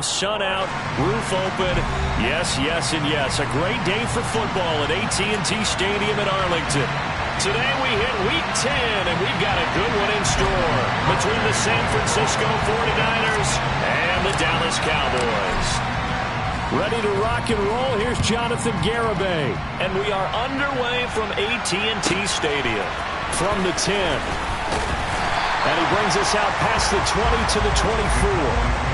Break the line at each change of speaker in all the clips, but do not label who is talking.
sun out, roof open. Yes, yes, and yes. A great day for football at AT&T Stadium in Arlington. Today we hit Week 10, and we've got a good one in store between the San Francisco 49ers and the Dallas Cowboys. Ready to rock and roll, here's Jonathan Garibay. And we are underway from AT&T Stadium. From the 10. And he brings us out past the 20 to the 24.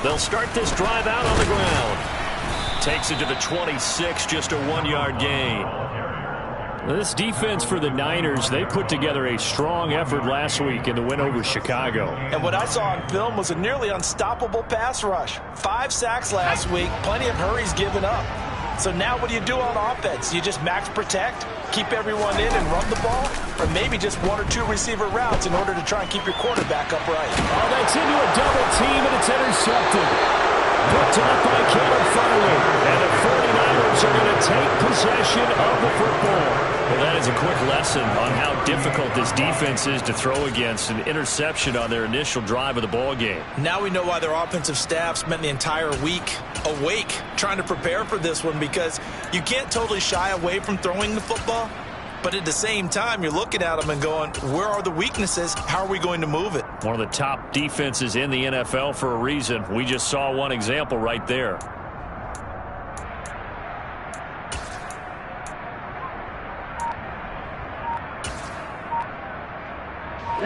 They'll start this drive out on the ground. Takes it to the 26, just a 1-yard gain. This defense for the Niners, they put together a strong effort last week in the win over Chicago.
And what I saw on film was a nearly unstoppable pass rush. 5 sacks last week, plenty of hurries given up. So now what do you do on offense? You just max protect, keep everyone in and run the ball, or maybe just 1 or 2 receiver routes in order to try and keep your quarterback upright.
Oh, that's into a double team, and it's intercepted. Picked up by Caleb Farley. And the 49ers are going to take possession of the football. Well, that is a quick lesson on how difficult this defense is to throw against. An interception on their initial drive of the ball game.
Now we know why their offensive staff spent the entire week awake trying to prepare for this one, because you can't totally shy away from throwing the football, but at the same time you're looking at them and going, where are the weaknesses? How are we going to move it?
One of the top defenses in the NFL for a reason. We just saw one example right there.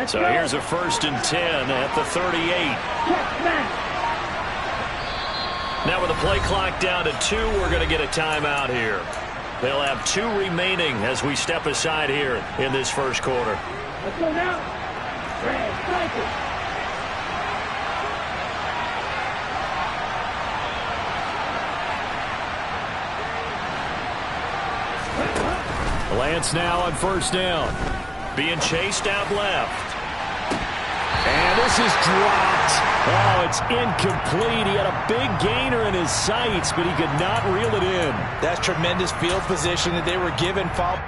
So here's a 1st and 10 at the 38. Now with the play clock down to 2, we're going to get a timeout here. They'll have 2 remaining as we step aside here in this first quarter.
Let's go now.
Lance now on 1st down. Being chased out left. And this is dropped. Oh, it's incomplete. He had a big gainer in his sights, but he could not reel it in.
That's tremendous field position that they were given. Foul.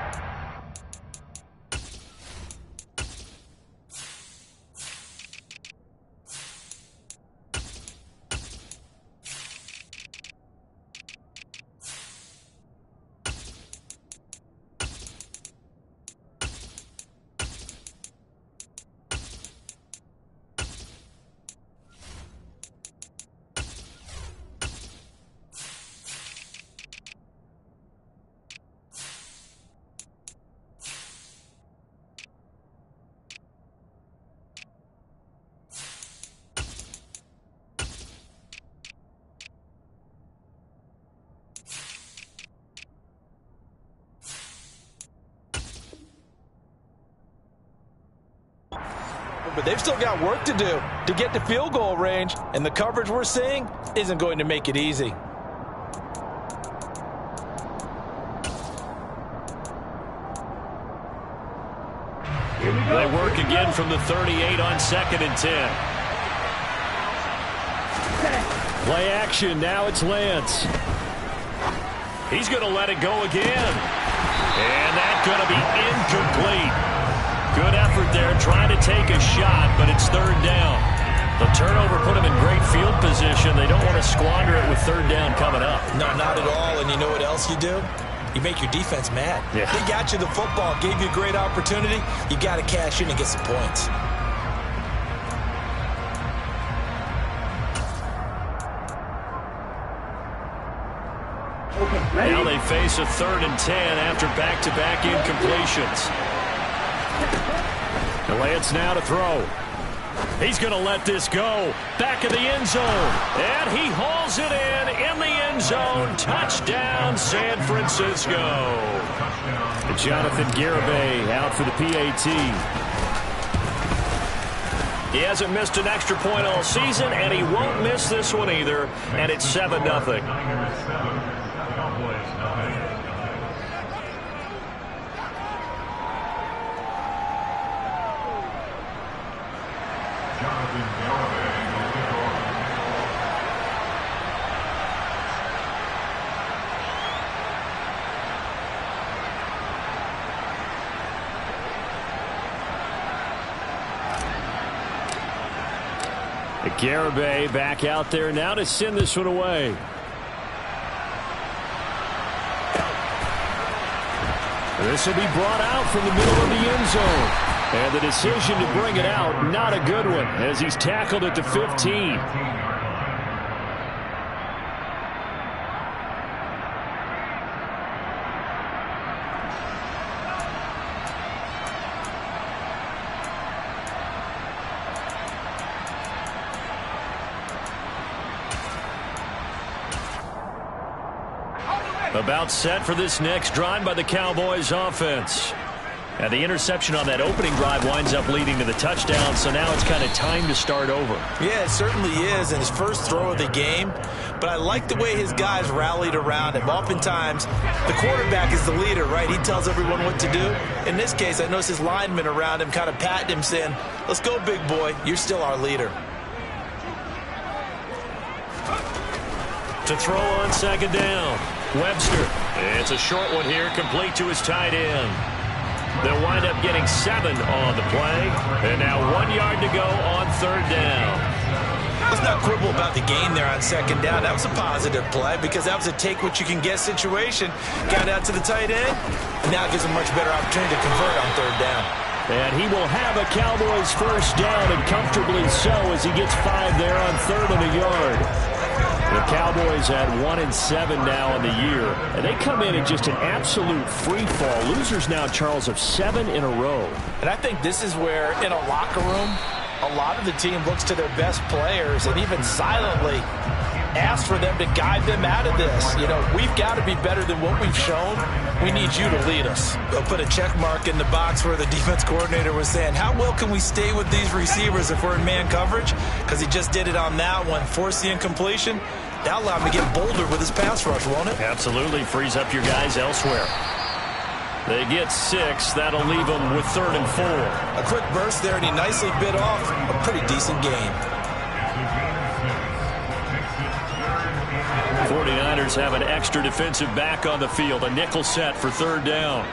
But they've still got work to do to get to field goal range, and the coverage we're seeing isn't going to make it easy.
They work again from the 38 on 2nd and 10. Play action. Now it's Lance. He's going to let it go again. And that's going to be incomplete. Good effort there, trying to take a shot, but it's 3rd down. The turnover put them in great field position. They don't want to squander it with 3rd down coming up.
No, not at all. And you know what else you do? You make your defense mad.
Yeah.
They got you the football, gave you a great opportunity. You got to cash in and get some points.
Now they face a 3rd and 10 after back-to-back incompletions. Lance now to throw. He's going to let this go. Back of the end zone. And he hauls it in the end zone. Touchdown, San Francisco. Jonathan Garibay out for the PAT. He hasn't missed an extra point all season, and he won't miss this one either. And it's 7-0. Garibay back out there now to send this one away. This will be brought out from the middle of the end zone. And the decision to bring it out, not a good one, as he's tackled at the 15. About set for this next drive by the Cowboys offense. And the interception on that opening drive winds up leading to the touchdown, so now it's kind of time to start over.
Yeah, it certainly is in his first throw of the game. But I like the way his guys rallied around him. Oftentimes, the quarterback is the leader, right? He tells everyone what to do. In this case, I noticed his linemen around him kind of patting him, saying, "Let's go, big boy. You're still our leader."
To throw on second down, Webster. It's a short one here, complete to his tight end. They'll wind up getting 7 on the play. And now 1 yard to go on third down.
Let's not quibble about the gain there on second down. That was a positive play because that was a take-what-you-can-get situation. Got out to the tight end. Now it gives him a much better opportunity to convert on third down.
And he will have a Cowboys first down, and comfortably so, as he gets 5 there on 3rd and a yard. The Cowboys at 1-7 now on the year, and they come in just an absolute free fall. Losers now, Charles, of 7 in a row.
And I think this is where, in a locker room, a lot of the team looks to their best players and even silently asks for them to guide them out of this. You know, we've got to be better than what we've shown. We need you to lead us. They'll put a check mark in the box where the defense coordinator was saying, how well can we stay with these receivers if we're in man coverage? Because he just did it on that one, forced the incompletion. That'll allow him to get bolder with his pass rush, won't it?
Absolutely. Frees up your guys elsewhere. They get 6. That'll leave them with 3rd and 4.
A quick burst there, and he nicely bit off a pretty decent gain.
49ers have an extra defensive back on the field. A nickel set for 3rd down.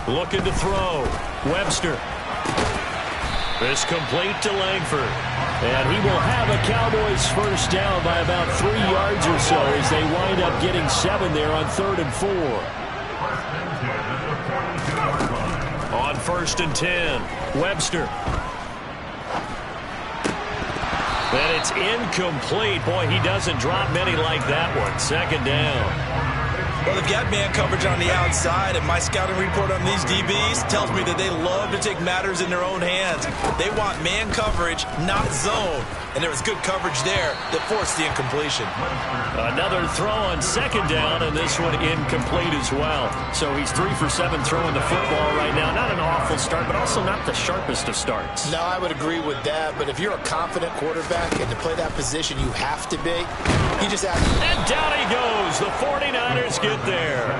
Looking to throw. Webster. This complete to Langford. And he will have a Cowboys first down by about 3 yards or so as they wind up getting 7 there on 3rd and 4. On 1st and 10, Webster. And it's incomplete. Boy, he doesn't drop many like that one. 2nd down.
Well, they've got man coverage on the outside, and my scouting report on these DBs tells me that they love to take matters in their own hands. They want man coverage, not zone. And there was good coverage there that forced the incompletion.
Another throw on 2nd down, and this one incomplete as well. So he's 3 for 7 throwing the football right now. Not an awful start, but also not the sharpest of starts.
No, I would agree with that. But if you're a confident quarterback and to play that position, you have to be. You just have to.
And down he goes. The 49ers get there.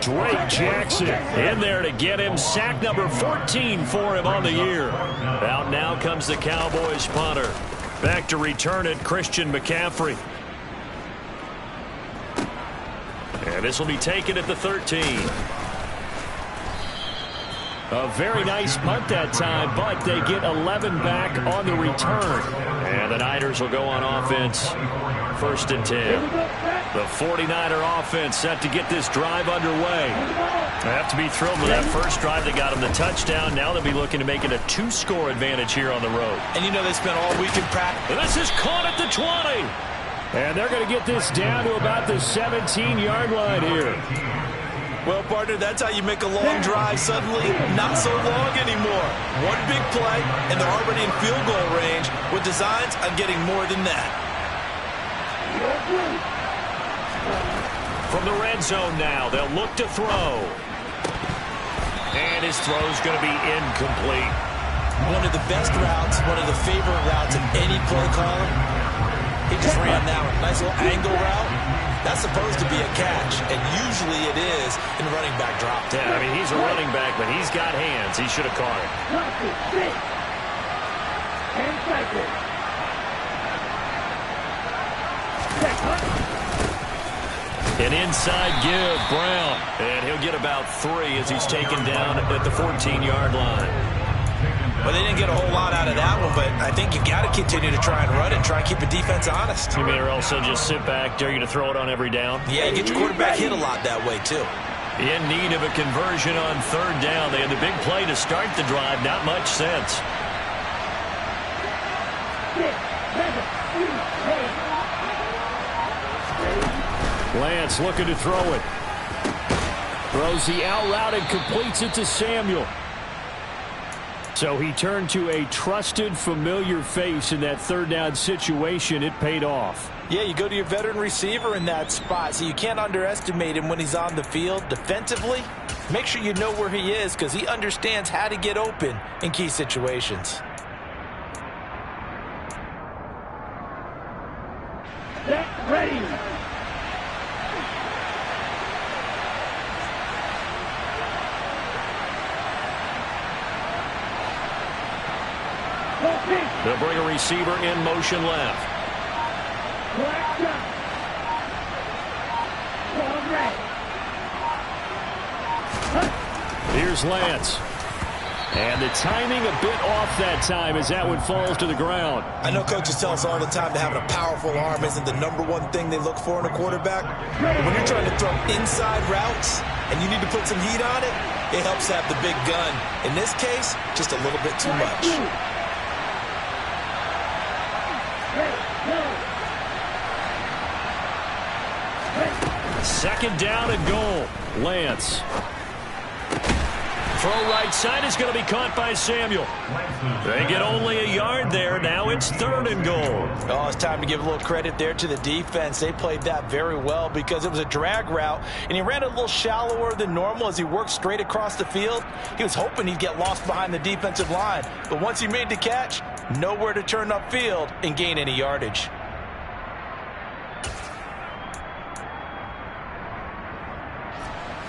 Drake Jackson in there to get him. Sack number 14 for him on the year. Out now comes the Cowboys punter. Back to return it, Christian McCaffrey. And this will be taken at the 13. A very nice punt that time, but they get 11 back on the return. And the Niners will go on offense. 1st and 10. The 49er offense set to get this drive underway. They have to be thrilled with that first drive that got them the touchdown. Now they'll be looking to make it a 2-score advantage here on the road.
And you know they spent all week in practice.
And this is caught at the 20. And they're going to get this down to about the 17-yard line here.
Well, partner, that's how you make a long drive suddenly not so long anymore. One big play, and they're already in field goal range with designs on getting more than that.
From the red zone now, they'll look to throw. And his throw's going to be incomplete.
One of the best routes, one of the favorite routes of any play caller. He just ran that one. Nice little angle route. That's supposed to be a catch, and usually it is in running back drop.
Yeah, I mean, he's a running back, but he's got hands. He should have caught it.
10 seconds.
An inside give, Brown. And he'll get about 3 as he's taken down at the 14-yard line.
Well, they didn't get a whole lot out of that one, but I think you got to continue to try and run it and try and keep the defense honest.
You mean or also just sit back, dare you to throw it on every down?
Yeah, you get your quarterback hit a lot that way, too.
In need of a conversion on third down. They had the big play to start the drive. Not much sense. Lance looking to throw it. Throws the out route and completes it to Samuel. So he turned to a trusted, familiar face in that third down situation. It paid off.
Yeah, you go to your veteran receiver in that spot, so you can't underestimate him when he's on the field. Defensively, make sure you know where he is because he understands how to get open in key situations.
Get ready.
They'll bring a receiver in motion left. Here's Lance. And the timing a bit off that time as that one falls to the ground.
I know coaches tell us all the time that having a powerful arm isn't the #1 thing they look for in a quarterback. But when you're trying to throw inside routes and you need to put some heat on it, it helps have the big gun. In this case, just a little bit too much.
Second down and goal. Lance. Throw right side is going to be caught by Samuel. They get only a yard there. Now it's third and goal.
Oh, it's time to give a little credit there to the defense. They played that very well because it was a drag route, and he ran a little shallower than normal as he worked straight across the field. He was hoping he'd get lost behind the defensive line, but once he made the catch, nowhere to turn upfield and gain any yardage.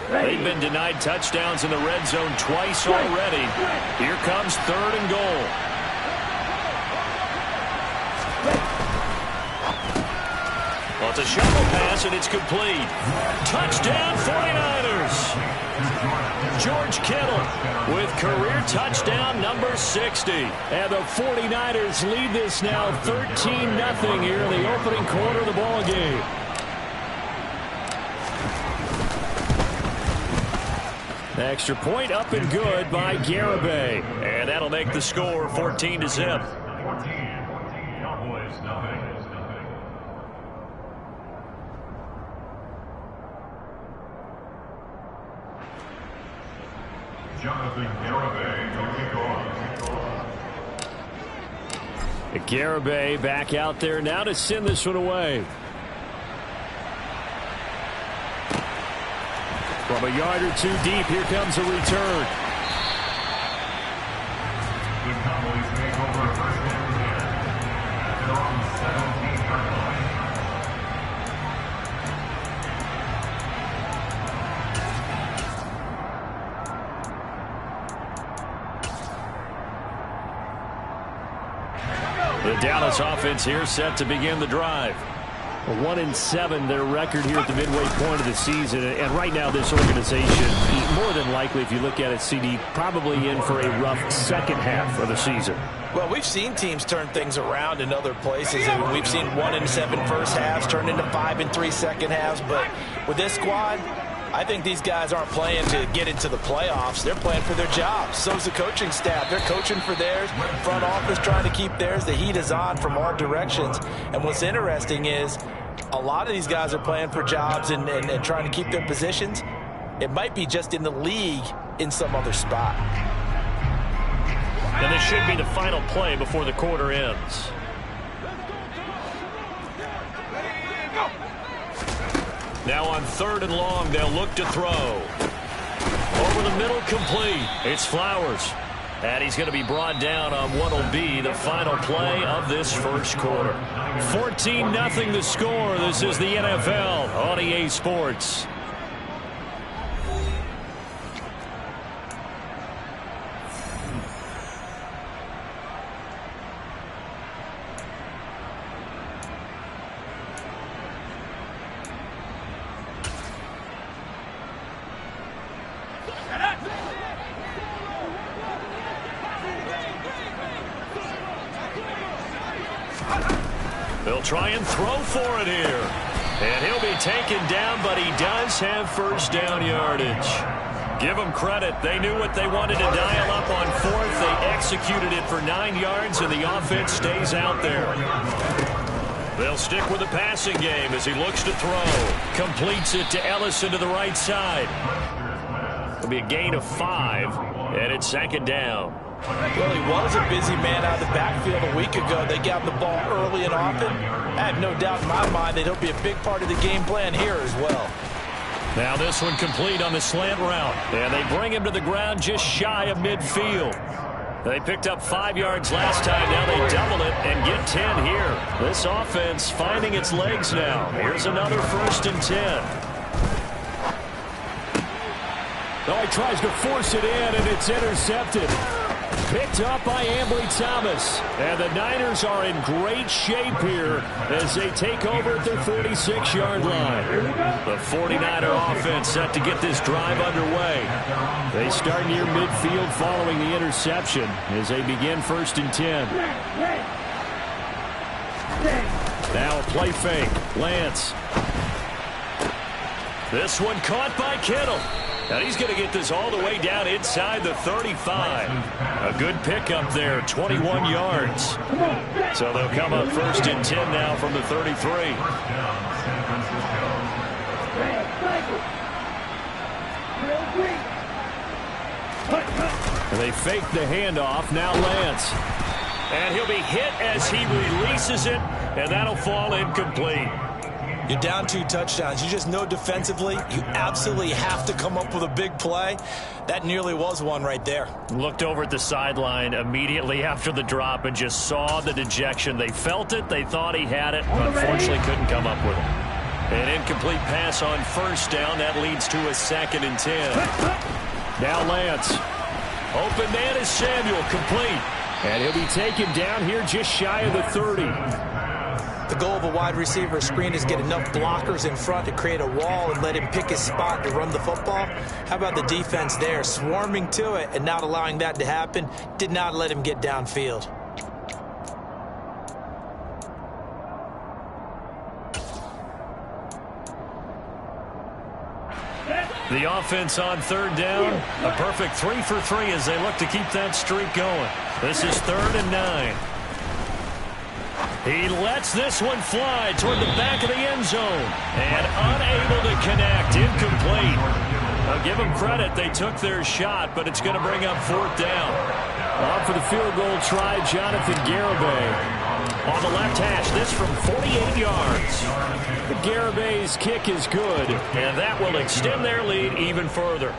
They've been denied touchdowns in the red zone twice already. Here comes third and goal. Well, it's a shovel pass, and it's complete. Touchdown, 49ers. George Kittle with career touchdown number 60. And the 49ers lead this now 13-0 here in the opening quarter of the ball game. Extra point up and good by Garibay. And that'll make the score 14-0. Garibay back out there now to send this one away. From a yard or two deep, here comes a return.
The Cowboys make over a first down there. They're on the 17-yard line.
The Dallas offense here set to begin the drive. 1-7 their record here at the midway point of the season, and right now this organization, more than likely, if you look at it, CD, probably in for a rough second half of the season.
Well, we've seen teams turn things around in other places, and we've seen 1-7 first halves turn into 5-3 second halves, but with this squad, I think these guys aren't playing to get into the playoffs. They're playing for their jobs. So's the coaching staff. They're coaching for theirs. Front office trying to keep theirs. The heat is on from all directions. And what's interesting is a lot of these guys are playing for jobs and trying to keep their positions. It might be just in the league in some other spot.
And this should be the final play before the quarter ends. Now on third and long, they'll look to throw. Over the middle, complete. It's Flowers. And he's going to be brought down on what will be the final play of this first quarter. 14-0 the score. This is the NFL on EA Sports. try and throw for it here. And he'll be taken down, but he does have first down yardage. Give them credit. They knew what they wanted to dial up on fourth. They executed it for 9 yards, and the offense stays out there. They'll stick with the passing game as he looks to throw. Completes it to Ellison to the right side. It'll be a gain of 5, and it's second down.
Well, he was a busy man out of the backfield a week ago. They got the ball early and often. I have no doubt in my mind that he'll be a big part of the game plan here as well.
Now this one complete on the slant route. And they bring him to the ground just shy of midfield. They picked up 5 yards last time. Now they double it and get 10 here. This offense finding its legs now. Here's another 1st and 10.
Oh, he tries to force it in, and it's intercepted. Picked up by Thomas.
And the Niners are in great shape here as they take over at their 46-yard line. The 49er offense set to get this drive underway. They start near midfield following the interception as they begin 1st and 10. Now a play fake. Lance. This one caught by Kittle. And he's going to get this all the way down inside the 35. A good pickup there, 21 yards. So they'll come up 1st and 10 now from the 33. They fake the handoff. Now Lance. And he'll be hit as he releases it, and that'll fall incomplete.
You're down 2 touchdowns. You just know defensively you absolutely have to come up with a big play. That nearly was one right there.
Looked over at the sideline immediately after the drop and just saw the dejection. They felt it. They thought he had it. Unfortunately, couldn't come up with it. An incomplete pass on 1st down. That leads to a 2nd and 10. Now Lance. Open man is Samuel. Complete. And he'll be taken down here just shy of the 30.
The goal of a wide receiver screen is get enough blockers in front to create a wall and let him pick his spot to run the football. How about the defense there, swarming to it and not allowing that to happen? Did not let him get downfield.
The offense on 3rd down. A perfect 3 for 3 as they look to keep that streak going. This is 3rd and 9. He lets this one fly toward the back of the end zone. And unable to connect. Incomplete. I'll give them credit. They took their shot, but it's going to bring up 4th down.
Off for the field goal try, Jonathan Garibay.
On the left hash, this from 48 yards.
The Garibay's kick is good.
And that will extend their lead even further.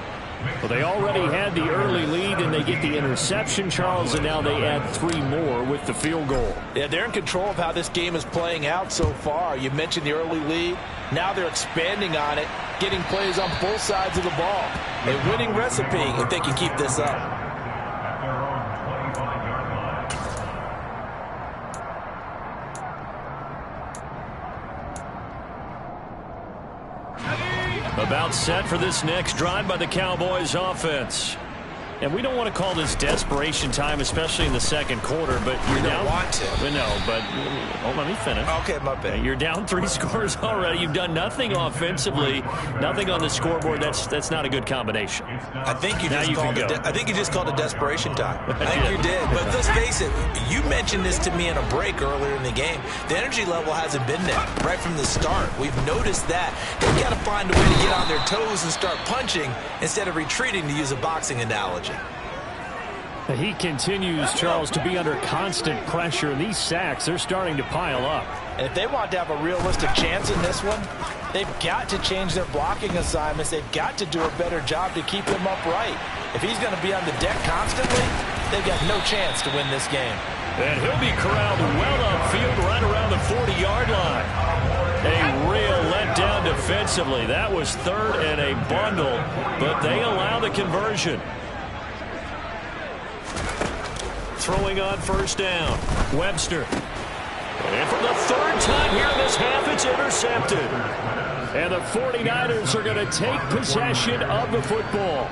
Well, they already had the early lead, and they get the interception, Charles, and now they add 3 more with the field goal.
Yeah, they're in control of how this game is playing out so far. You mentioned the early lead. Now they're expanding on it, getting plays on both sides of the ball. A winning recipe if they can keep this up.
About set for this next drive by the Cowboys offense. And we don't want to call this desperation time, especially in the 2nd quarter, but you're down.
Want to.
No, but let me finish.
Okay, my bad.
You're down 3 scores already. You've done nothing offensively, nothing on the scoreboard. That's not a good combination.
I think you just called it desperation time. I think you did. But let's face it, you mentioned this to me in a break earlier in the game. The energy level hasn't been there right from the start. We've noticed that. They've got to find a way to get on their toes and start punching instead of retreating, to use a boxing analogy.
He continues, Charles, to be under constant pressure. These sacks, they're starting to pile up.
And if they want to have a realistic chance in this one, they've got to change their blocking assignments. They've got to do a better job to keep him upright. If he's going to be on the deck constantly, they've got no chance to win this game.
And he'll be corralled well upfield right around the 40-yard line. A real letdown defensively. That was 3rd and a bundle, but they allow the conversion. Throwing on 1st down. Webster. And for the 3rd time here in this half, it's intercepted.
And the 49ers are going to take possession of the football.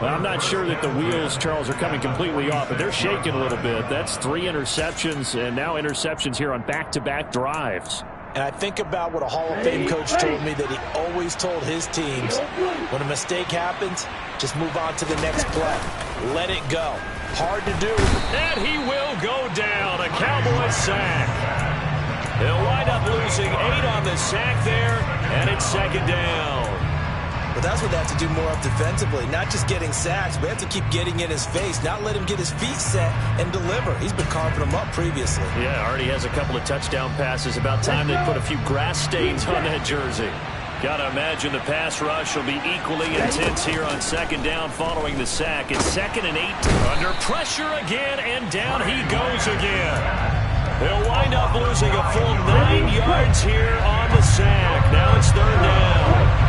Well, I'm not sure that the wheels, Charles, are coming completely off, but they're shaking a little bit. That's 3 interceptions, and now interceptions here on back-to-back drives.
And I think about what a Hall of Fame coach told me that he always told his teams, when a mistake happens, just move on to the next play. Let it go. Hard to do.
And he will go down. A Cowboys sack. They'll wind up losing 8 on the sack there, and it's 2nd down.
But that's what they have to do more of defensively, not just getting sacks. We have to keep getting in his face, not let him get his feet set and deliver. He's been carving them up previously.
Yeah, already has a couple of touchdown passes. About time they put a few grass stains on that jersey. Got to imagine the pass rush will be equally intense here on 2nd down following the sack. It's 2nd and 8. Under pressure again, and down he goes again. They'll wind up losing a full 9 yards here on the sack. Now it's 3rd down.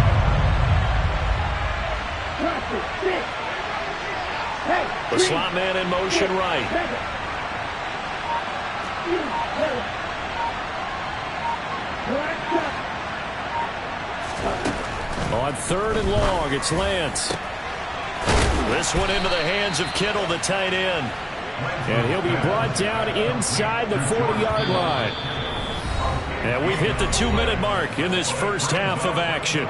The slot man in motion right.
On 3rd and long, it's Lance.
This one into the hands of Kittle, the tight end.
And he'll be brought down inside the 40-yard line.
And we've hit the 2-minute mark in this first half of action.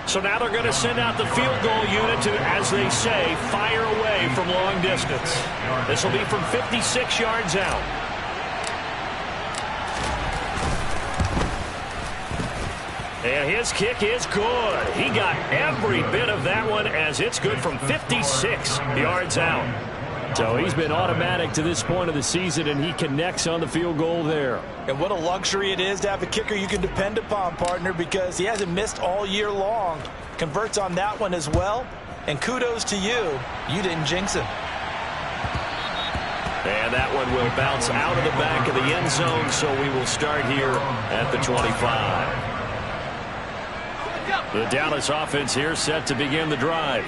So now they're going to send out the field goal unit to, as they say, fire away from long distance. This will be from 56 yards out. And his kick is good. He got every bit of that one as it's good from 56 yards out.
So he's been automatic to this point of the season, and he connects on the field goal there.
And what a luxury it is to have a kicker you can depend upon, partner, because he hasn't missed all year long. Converts on that one as well. And kudos to you. You didn't jinx him.
And that one will bounce out of the back of the end zone, so we will start here at the 25. The Dallas offense here set to begin the drive.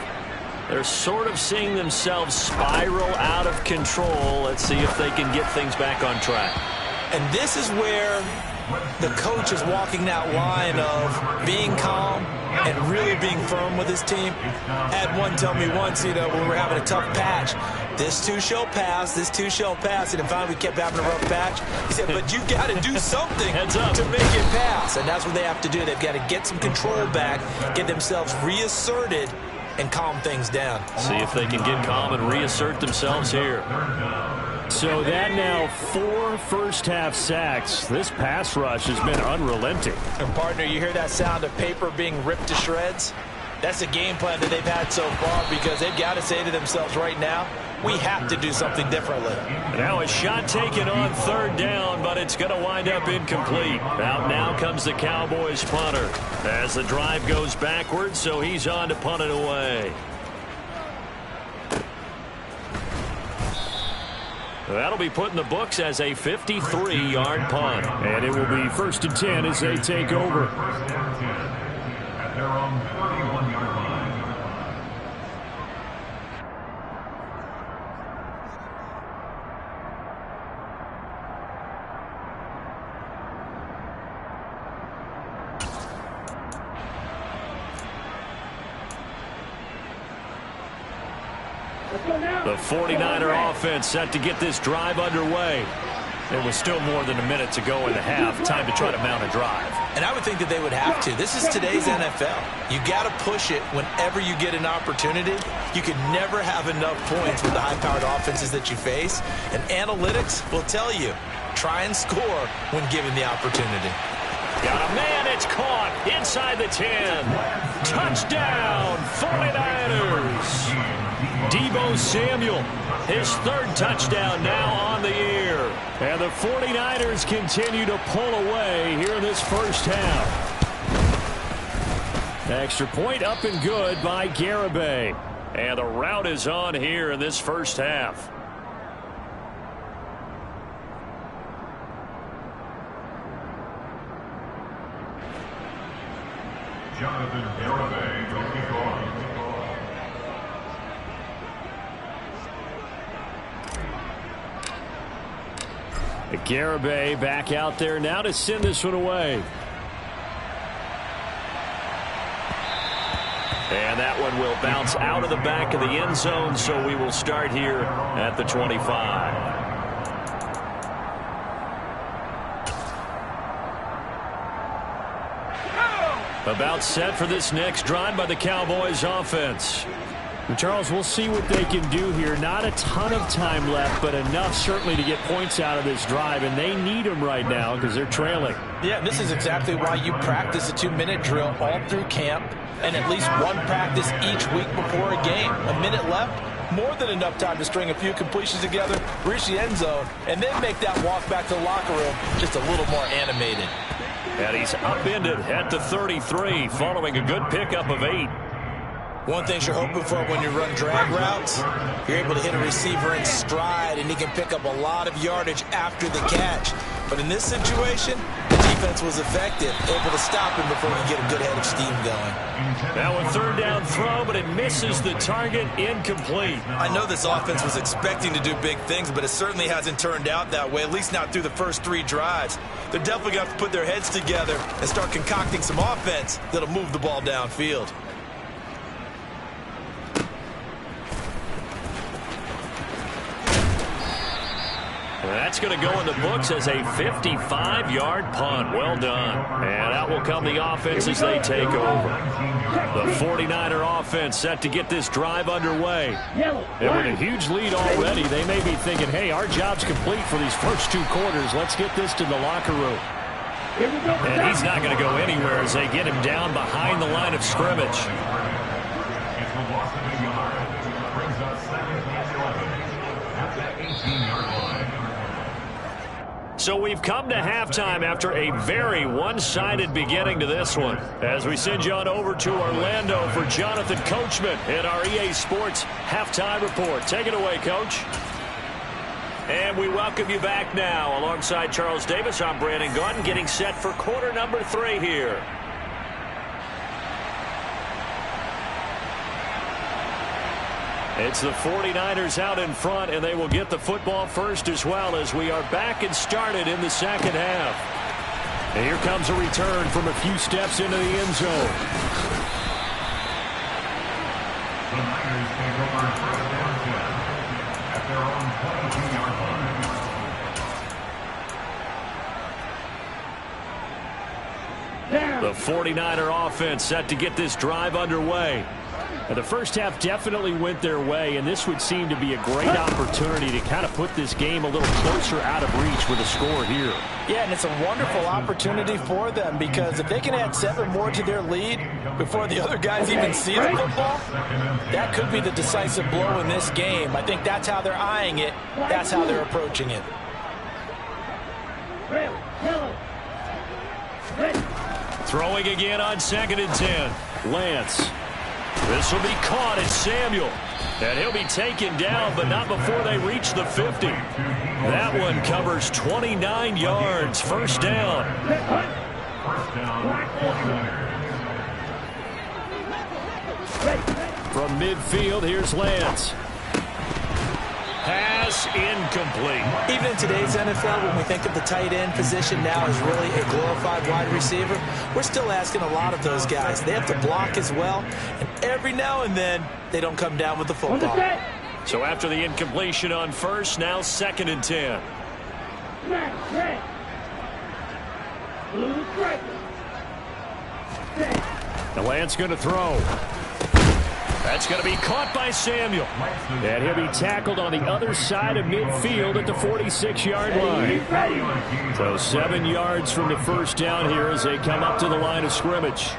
They're sort of seeing themselves spiral out of control. Let's see if they can get things back on track.
And this is where the coach is walking that line of being calm and really being firm with his team. Had one tell me once, when we were having a tough patch, this too shall pass, this too shall pass. And finally we kept having a rough patch. He said, but you've got to do something to make it pass. And that's what they have to do. They've got to get some control back, get themselves reasserted, and calm things down.
See if they can get calm and reassert themselves here.
So that now 4 first-half sacks. This pass rush has been unrelenting.
And, partner, you hear that sound of paper being ripped to shreds? That's a game plan that they've had so far because they've got to say to themselves right now, we have to do something differently.
Now a shot taken on 3rd down, but it's going to wind up incomplete. Out now comes the Cowboys punter as the drive goes backwards, so he's on to punt it away. That'll be put in the books as a 53-yard punt.
And it will be 1st and 10 as they take over.
First down 10 at their own 31-yard line.
The 49er offense set to get this drive underway. There was still more than a minute to go in the half. Time to try to mount a drive.
And I would think that they would have to. This is today's NFL. You got to push it whenever you get an opportunity. You can never have enough points with the high-powered offenses that you face. And analytics will tell you, try and score when given the opportunity.
Got a man, it's caught inside the 10. Touchdown, 49ers. Deebo Samuel, his 3rd touchdown now on the year.
And the 49ers continue to pull away here in this first half. Extra point up and good by Garibay.
And the route is on here in this first half.
Jonathan Garibay will kick off.
Garibay back out there now to send this one away. And that one will bounce out of the back of the end zone, so we will start here at the 25. About set for this next drive by the Cowboys offense. And Charles, we'll see what they can do here. Not a ton of time left, but enough certainly to get points out of this drive, and they need them right now because they're trailing.
Yeah, this is exactly why you practice a 2-minute drill all through camp and at least one practice each week before a game. A minute left, more than enough time to string a few completions together, reach the end zone, and then make that walk back to the locker room just a little more animated.
And he's upended at the 33 following a good pickup of 8.
One thing you're hoping for when you run drag routes, you're able to hit a receiver in stride, and he can pick up a lot of yardage after the catch. But in this situation, the defense was effective, able to stop him before he get a good head of steam going.
Now a third down throw, but it misses the target, incomplete.
I know this offense was expecting to do big things, but it certainly hasn't turned out that way, at least not through the first 3 drives. They're definitely going to have to put their heads together and start concocting some offense that'll move the ball downfield.
That's going to go in the books as a 55-yard punt. Well done. And out will come the offense as they take over. The 49er offense set to get this drive underway. And with a huge lead already, they may be thinking, hey, our job's complete for these first 2 quarters. Let's get this to the locker room. And he's not going to go anywhere as they get him down behind the line of scrimmage. So we've come to halftime after a very one-sided beginning to this one. As we send you on over to Orlando for Jonathan Coachman in our EA Sports Halftime Report. Take it away, Coach. And we welcome you back now. Alongside Charles Davis, I'm Brandon Gaudin, getting set for quarter number 3 here. It's the 49ers out in front, and they will get the football first as well as we are back and started in the second half. And here comes a return from a few steps into the end zone.
The Niners take over first down 10 at their own 22-yard line.
The 49er offense set to get this drive underway. And the first half definitely went their way, and this would seem to be a great opportunity to kind of put this game a little closer out of reach with a score here.
Yeah, and it's a wonderful opportunity for them because if they can add 7 more to their lead before the other guys even see the football, that could be the decisive blow in this game. I think that's how they're eyeing it. That's how they're approaching it.
Throwing again on 2nd and 10. Lance. This will be caught at Samuel. And he'll be taken down, but not before they reach the 50. That one covers 29 yards. First down. From midfield, here's Lance. Pass incomplete.
Even in today's NFL, when we think of the tight end position now as really a glorified wide receiver, we're still asking a lot of those guys. They have to block as well, and every now and then, they don't come down with the football.
So after the incompletion on first, now 2nd and 10. The Lance going to throw. That's going to be caught by Samuel. And he'll be tackled on the other side of midfield at the 46-yard line. So 7 yards from the first down here as they come up to the line of scrimmage.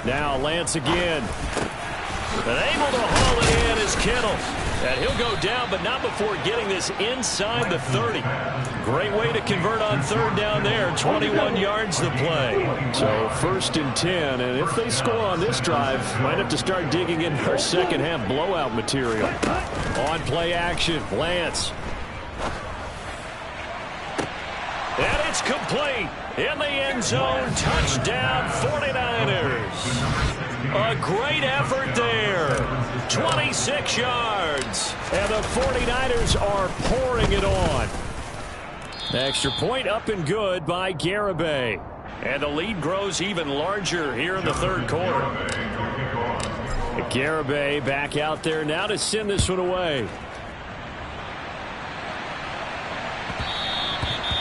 Now Lance again. And able to haul it in is Kittle. And he'll go down, but not before getting this inside the 30. Great way to convert on 3rd down there. 21 yards to play. So 1st and 10. And if they score on this drive, might have to start digging in our second half blowout material. On play action, Lance. And it's
It's complete. In the end zone, touchdown 49ers. A great effort there. 26 yards. And the 49ers are pouring it on. Extra point up and good by Garibay. And the lead grows even larger here in the third quarter. Garibay back out there now to send this one away.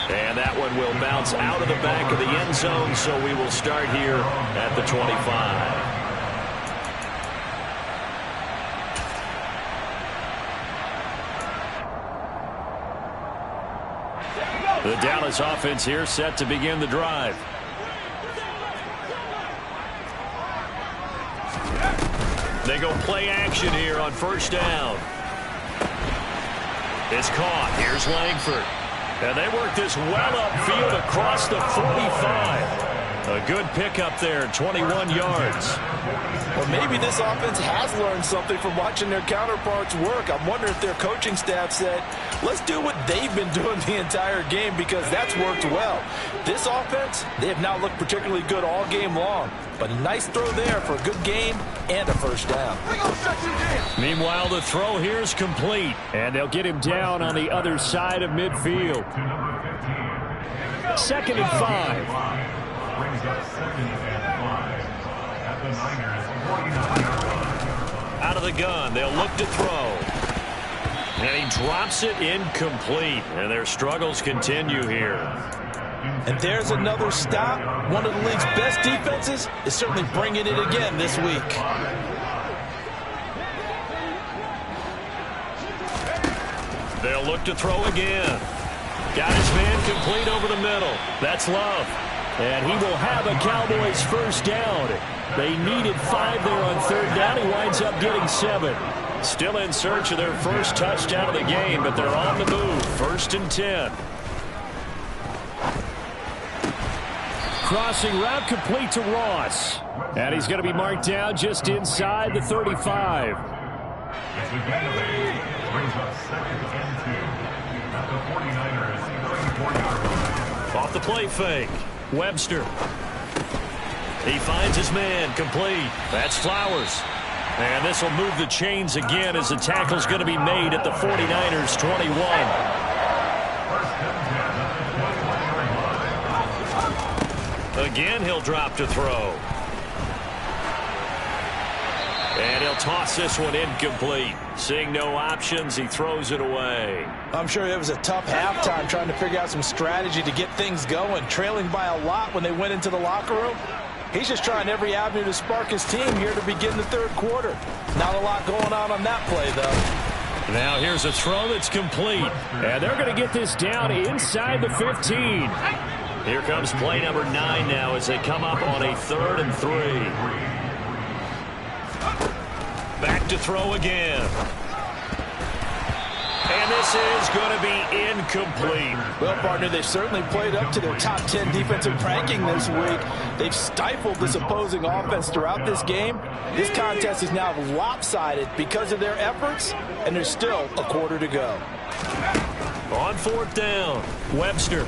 And that one will bounce out of the back of the end zone, so we will start here at the 25. The Dallas offense here set to begin the drive. They go play action here on first down. It's caught. Here's Langford. And they work this well upfield across the 45. A good pickup there, 21 yards.
Well, maybe this offense has learned something from watching their counterparts work. I'm wondering if their coaching staff said, let's do what they've been doing the entire game, because that's worked well. This offense, they have not looked particularly good all game long. But a nice throw there for a good game and a first down.
Meanwhile, the throw here is complete. And they'll get him down on the other side of midfield. 2nd and 5.
Brings up 2nd and 5 at the Niners 49-yard line.
Out of the gun, they'll look to throw. And he drops it incomplete. And their struggles continue here.
And there's another stop. One of the league's best defenses is certainly bringing it again this week.
They'll look to throw again. Got his man complete over the middle. That's Love. And he will have a Cowboys first down. They needed 5 there on third down. He winds up getting 7. Still in search of their first touchdown of the game, but they're on the move. 1st and 10. Crossing route complete to Ross. And he's going to be marked down just inside the 35.
It's the Garibay brings up 2nd and 2 at the 49ers 34-yard line.
Off the play fake. Webster. He finds his man complete. That's Flowers. And this will move the chains again as the tackle's going to be made at the 49ers 21. Again, he'll drop to throw. And he'll toss this one incomplete. Seeing no options, he throws it away.
I'm sure it was a tough halftime trying to figure out some strategy to get things going. Trailing by a lot when they went into the locker room. He's just trying every avenue to spark his team here to begin the third quarter. Not a lot going on that play, though.
Now here's a throw that's complete. And they're going to get this down inside the 15. Here comes play number 9 now as they come up on a 3rd and 3. Back to throw again. And this is going to be incomplete.
Well, partner, they've certainly played up to their top 10 defensive ranking this week. They've stifled this opposing offense throughout this game. This contest is now lopsided because of their efforts, and there's still a quarter to go.
On 4th down, Webster.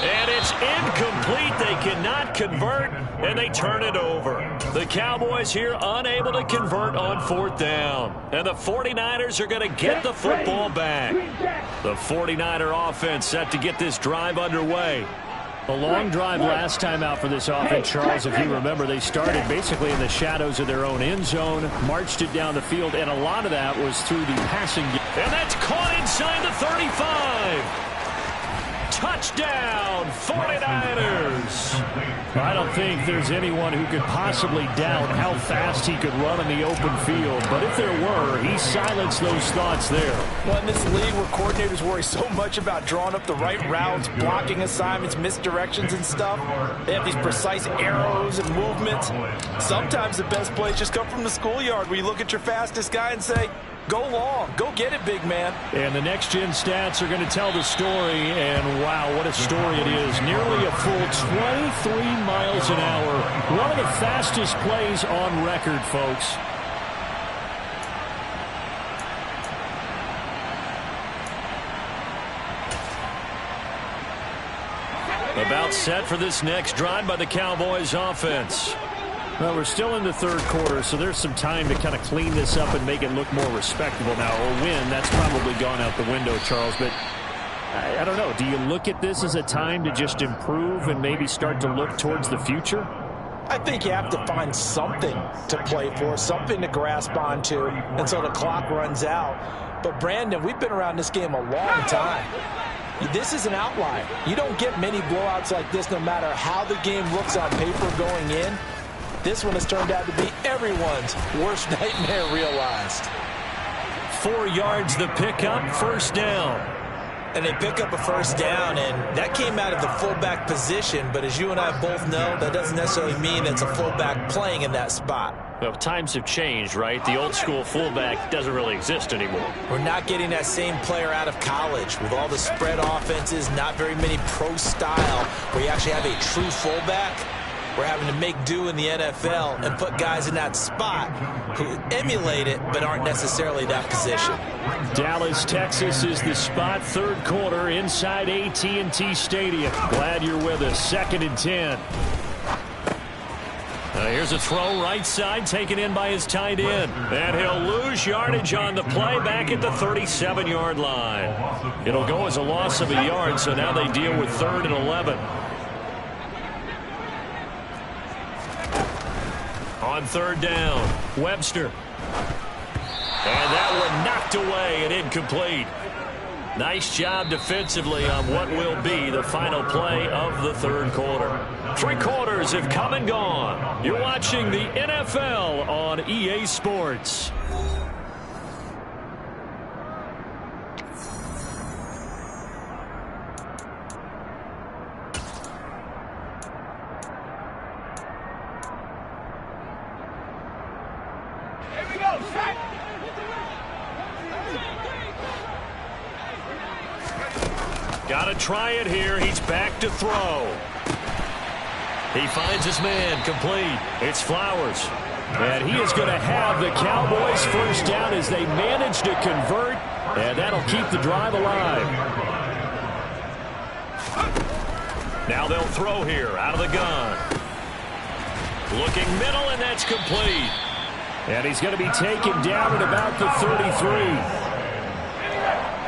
And it's incomplete. They cannot convert, and they turn it over. The Cowboys here unable to convert on 4th down. And the 49ers are going to get the football back. The 49er offense set to get this drive underway. A long drive last time out for this offense, Charles. If you remember, they started basically in the shadows of their own end zone, marched it down the field, and a lot of that was through the passing game. And that's caught inside the 35. Touchdown, 49ers. I don't think there's anyone who could possibly doubt how fast he could run in the open field. But if there were, he silenced those thoughts there.
Well, in this league where coordinators worry so much about drawing up the right routes, blocking assignments, misdirections and stuff, they have these precise arrows and movements. Sometimes the best plays just come from the schoolyard where you look at your fastest guy and say, go long. Go get it, big man.
And the next-gen stats are going to tell the story, and wow, what a story it is. Nearly a full 23 miles an hour. One of the fastest plays on record, folks.
About set for this next drive by the Cowboys offense.
Well, we're still in the third quarter, so there's some time to kind of clean this up and make it look more respectable now. Or win, that's probably gone out the window, Charles. But I don't know. Do you look at this as a time to just improve and maybe start to look towards the future?
I think you have to find something to play for, something to grasp onto until the clock runs out. But, Brandon, we've been around this game a long time. This is an outlier. You don't get many blowouts like this no matter how the game looks on paper going in. This one has turned out to be everyone's worst nightmare realized.
4 yards the pickup, first down.
And they pick up a first down, and that came out of the fullback position. But as you and I both know, that doesn't necessarily mean it's a fullback playing in that spot.
Well, times have changed, right? The old school fullback doesn't really exist anymore.
We're not getting that same player out of college with all the spread offenses, not very many pro style, where you actually have a true fullback. We're having to make do in the NFL and put guys in that spot who emulate it but aren't necessarily that position.
Dallas, Texas is the spot, third quarter inside AT&T Stadium. Glad you're with us. 2nd and 10.
Here's a throw right side taken in by his tight end. And he'll lose yardage on the play back at the 37-yard line. It'll go as a loss of a yard, so now they deal with 3rd and 11. On 3rd down, Webster. And that one knocked away and incomplete. Nice job defensively on what will be the final play of the third quarter. 3 quarters have come and gone. You're watching the NFL on EA Sports. Got to try it here. He's back to throw. He finds his man complete. It's Flowers. And he is going to have the Cowboys first down as they manage to convert. And that'll keep the drive alive. Now they'll throw here out of the gun. Looking middle, and that's complete.
And he's going to be taken down at about the 33.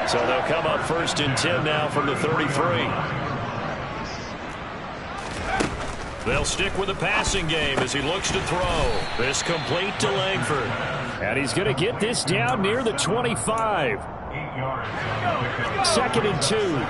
So they'll come up 1st and 10 now from the 33. They'll stick with the passing game as he looks to throw. This complete to Langford.
And he's going to get this down near the 25. 2nd and 2.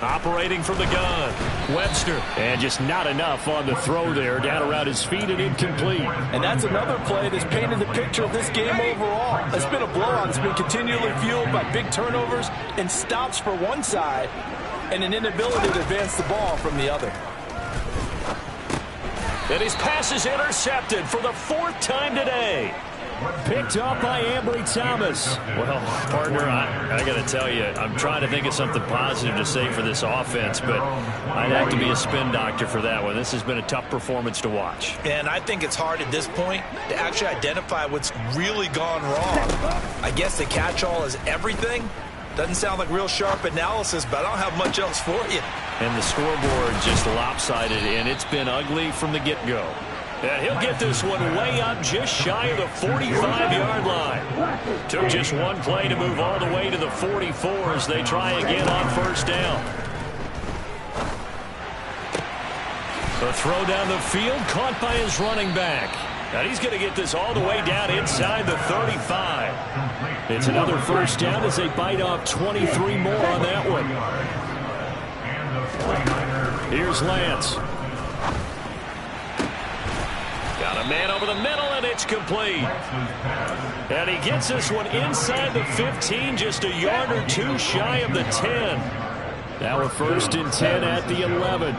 Operating from the gun, Webster.
And just not enough on the throw there. Down around his feet and incomplete.
And that's another play that's painted the picture of this game overall. It's been a blowout. It's been continually fueled by big turnovers and stops for one side and an inability to advance the ball from the other.
And his pass is intercepted for the 4th time today.
Picked up by Ambry Thomas.
Well, partner, I got to tell you, I'm trying to think of something positive to say for this offense, but I'd have to be a spin doctor for that one. This has been a tough performance to watch.
And I think it's hard at this point to actually identify what's really gone wrong. I guess the catch-all is everything. Doesn't sound like real sharp analysis, but I don't have much else for you.
And the scoreboard just lopsided, and it's been ugly from the get-go. And he'll get this one way up just shy of the 45-yard line. Took just one play to move all the way to the 44 as they try again on 1st down. The throw down the field caught by his running back. And he's going to get this all the way down inside the 35.
It's another 1st down as they bite off 23 more on that one. Here's Lance.
Got a man over the middle, and it's complete. And he gets this one inside the 15, just a yard or 2 shy of the 10.
Now a 1st and 10 at the 11.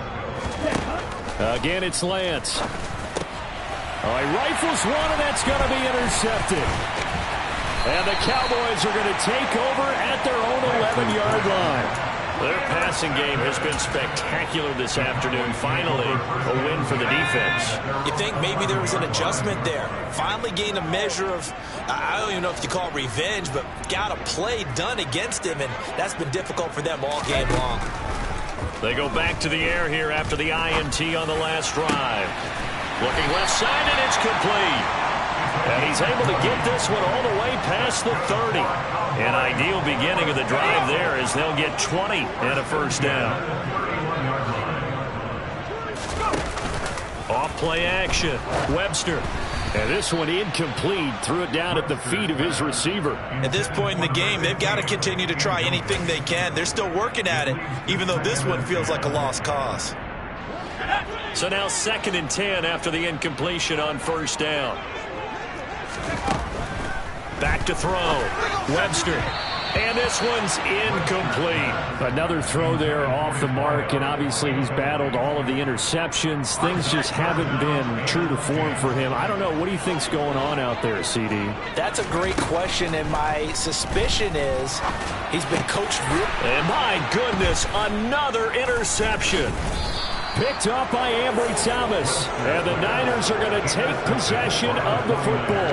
Again, it's Lance. Oh, he rifles one, and that's going to be intercepted. And the Cowboys are going to take over at their own 11-yard line. Their passing game has been spectacular this afternoon. Finally, a win for the defense.
You think maybe there was an adjustment there. Finally gained a measure of, I don't even know if you call it revenge, but got a play done against him, and that's been difficult for them all game long.
They go back to the air here after the INT on the last drive. Looking left side, and it's complete. And he's able to get this one all the way past the 30. An ideal beginning of the drive there as they'll get 20 and a first down. Off play action. Webster. And this one incomplete. Threw it down at the feet of his receiver.
At this point in the game, they've got to continue to try anything they can. They're still working at it, even though this one feels like a lost cause.
So now 2nd and 10 after the incompletion on first down. Back to throw. Webster. And this one's incomplete.
Another throw there off the mark, and obviously he's battled all of the interceptions. Things just haven't been true to form for him. I don't know. What do you think's going on out there, CD?
That's a great question, and my suspicion is he's been coached real.
And my goodness, another interception. Picked up by Ambry-Thomas. And the Niners are going to take possession of the football.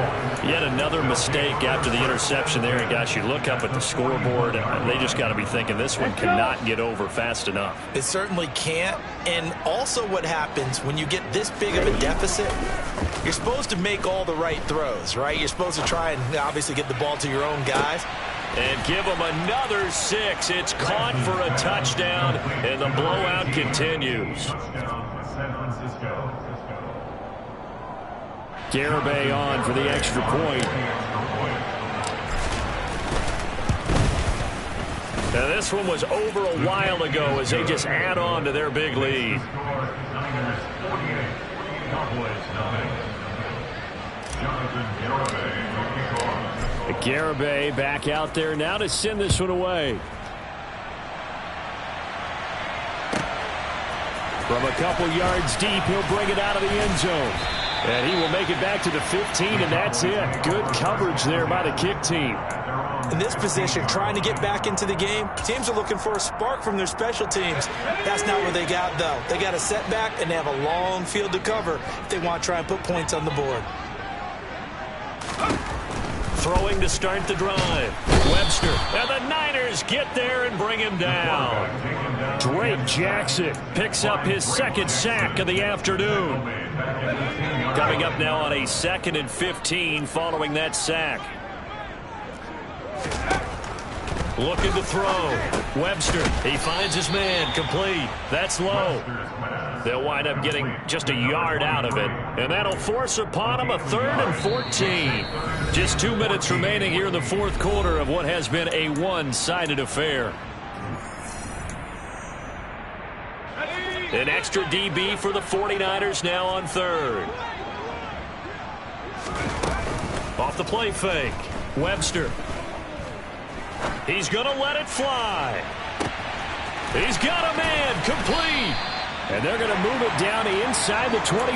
Yet another mistake after the interception there. And gosh, you look up at the scoreboard, they just got to be thinking this one cannot get over fast enough.
It certainly can't. And also what happens when you get this big of a deficit, you're supposed to make all the right throws, right? You're supposed to try and obviously get the ball to your own guys.
And give them another 6. It's caught for a touchdown, and the blowout continues.
Garibay on for the extra point.
Now this one was over a while ago as they just add on to their big lead.
Garibay back out there now to send this one away. From a couple yards deep, he'll bring it out of the end zone. And he will make it back to the 15, and that's it. Good coverage there by the kick team.
In this position, trying to get back into the game, teams are looking for a spark from their special teams. That's not what they got, though. They got a setback, and they have a long field to cover if they want to try and put points on the board.
Throwing to start the drive. Webster. And the Niners get there and bring him down.
Drake Jackson
picks up his 2nd sack of the afternoon. Coming up now on a 2nd and 15 following that sack. Looking to throw. Webster. He finds his man. Complete. That's low. They'll wind up getting just a yard out of it. And that'll force upon him a 3rd and 14. Just 2 minutes remaining here in the 4th quarter of what has been a one-sided affair. An extra DB for the 49ers now on 3rd. Off the play fake. Webster. He's going to let it fly. He's got a man. Complete.
And they're going to move it down inside the 25.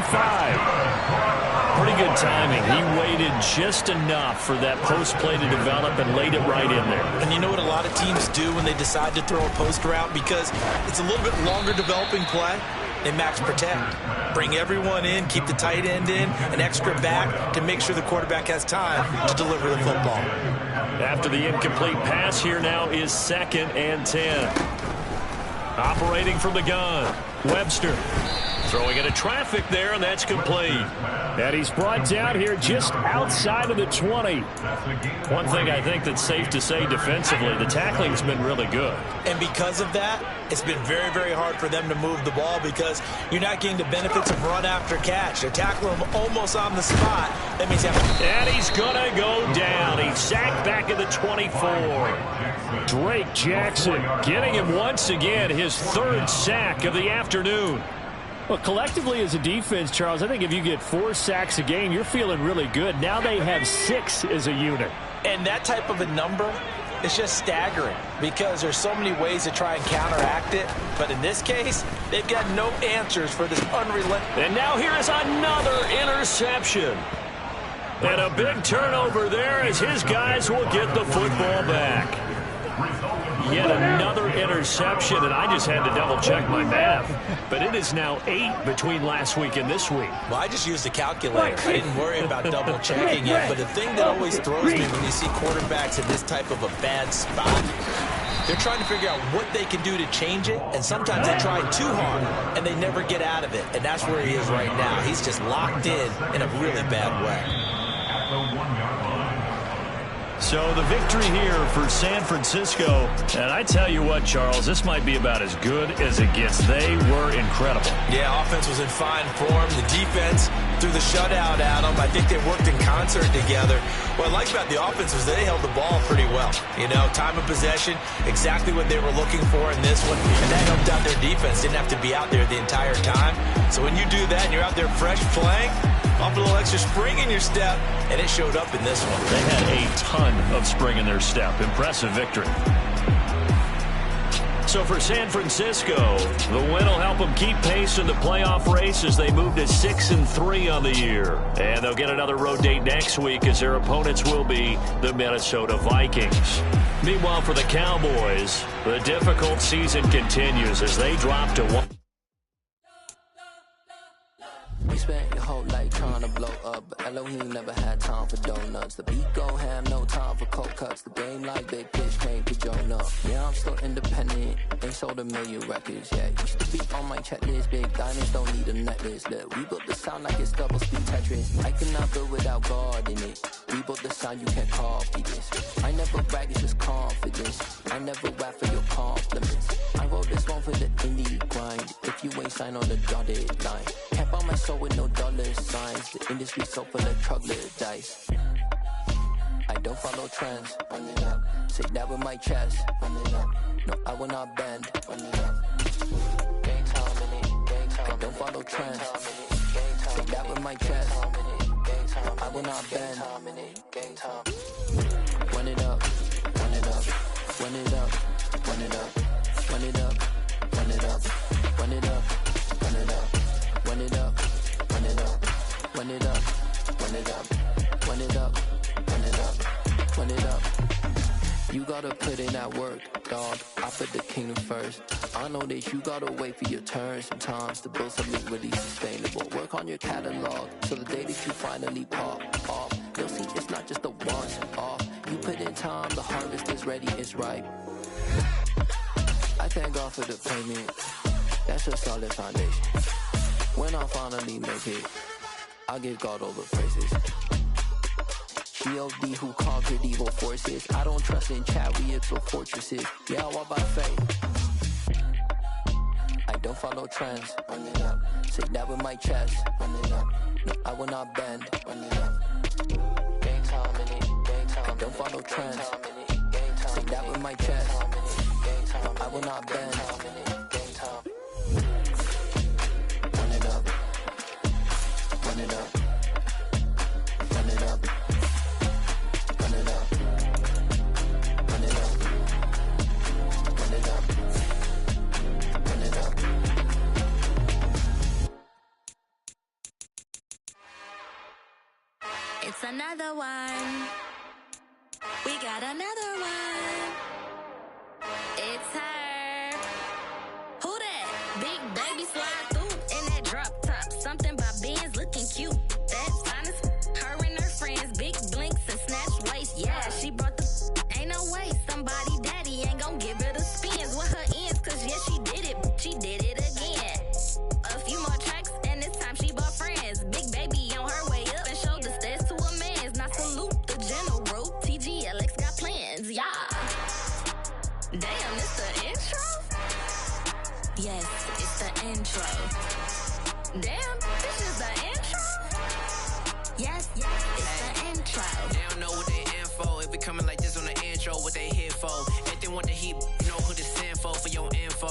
Pretty good timing. He waited just enough for that post play to develop and laid it right in there.
And you know what a lot of teams do when they decide to throw a post route? Because it's a little bit longer developing play. They max protect. Bring everyone in, keep the tight end in, an extra back to make sure the quarterback has time to deliver the football.
After the incomplete pass, here now is 2nd and 10. Operating from the gun. Webster throwing into traffic there, and that's complete.
And he's brought down here just outside of the 20.
One thing I think that's safe to say defensively, the tackling's been really good.
And because of that, it's been very, very hard for them to move the ball because you're not getting the benefits of run after catch. They're tackling him almost on the spot. That means
and he's going to go down. He's sacked back at the 24.
Drake Jackson getting him once again, his 3rd sack of the afternoon. Well, collectively as a defense, Charles, I think if you get 4 sacks a game, you're feeling really good. Now they have 6 as a unit.
And that type of a number is just staggering because there's so many ways to try and counteract it. But in this case, they've got no answers for this unrelenting.
And now here is another interception. And a big turnover there as his guys will get the football back.
yet another interception, and I just had to double-check my math. But it is now 8 between last week and this week.
Well, I just used a calculator. I didn't worry about double-checking it. But the thing that always throws me when you see quarterbacks in this type of a bad spot, they're trying to figure out what they can do to change it, and sometimes they try too hard, and they never get out of it. And that's where he is right now. He's just locked in a really bad way.
At the 1-yard line.
So the victory here for San Francisco. And I tell you what, Charles, this might be about as good as it gets. They were incredible.
Yeah, offense was in fine form. The defense threw the shutout at them. I think they worked in concert together. What I like about the offense was they held the ball pretty well. You know, time of possession, exactly what they were looking for in this one. And that helped out their defense. Didn't have to be out there the entire time. So when you do that and you're out there fresh playing, off a little extra spring in your step, and it showed up in this one.
They had a ton of spring in their step. Impressive victory. So for San Francisco, the win will help them keep pace in the playoff race as they move to 6-3 on the year. And they'll get another road date next week as their opponents will be the Minnesota Vikings. Meanwhile, for the Cowboys, the difficult season continues as they drop to 1.
You spent your whole life trying to blow up, but Elohim never had time for donuts. The beat go ham, no time for cold cuts. The game like big pitch came to Jonah. Yeah, I'm still independent, ain't sold a million records yet. Used to be on my checklist, big diamonds don't need a necklace. Look, we built the sound like it's double speed Tetris. I cannot build without God in it. We built the sound, you can't copy this. I never brag, it's just confidence. I never rap for your compliments. I wrote this one for the indie grind. If you ain't signed on the dotted line, can't buy my soul with no dollar signs. The industry so full of troglodytes. I don't follow trends. Run it up. Say that with my chest. Run it up. No, I will not bend. Run it up. Gang time in it. Gang time. I don't follow trends. Say that with my chest. I will not bend. Gang time. Run it up. Run it up. Run it up. Run it up. Run it up. Run it up. Run it up. Run it up. Run it up. Run it up. Run it up. Run it up. Run it up. Run it up. Run it up. You gotta put in that work, dog. I put the kingdom first. I know that you gotta wait for your turn sometimes to build something really sustainable. Work on your catalog so the day that you finally pop off, you'll see it's not just a once off. You put in time, the harvest is ready, it's ripe. I thank God for the payment. That's a solid foundation. When I finally make it, I'll give God all the praises. G.O.D. who conquered evil forces. I don't trust in chariots or fortresses. Yeah, I walk by faith. I don't follow trends. Run it up. Say that with my chest. Run it up. No, I will not bend. Run it up. Gang time in it. Gang time. I don't follow trends. Say that with my chest. No, I will not bend. Gang time. Run it up. Run it up. Run it up. Run it up. Run it up. Run it up. Run it up.
It's another one. We got another one. It's her. Who that? Big baby slide through in that drop top. Something by Benz looking cute. That's honest. Her and her friends, big blinks and snatch waist. Yeah, she brought the. Ain't no way somebody daddy ain't gon' give her the spins with her ends. Cause yeah, she did it. She did it again. A few more tracks and this time she bought friends. Big baby on her way up and showed the stairs to a man's. Now salute the general. TGLX got plans. Yeah. Damn, it's the intro? Yes, it's the intro. Damn, this is the intro? Yes, it's the intro.
They don't know what they info. If it coming like this on the intro, what they here for? If they want the heat, you know who to send for your info.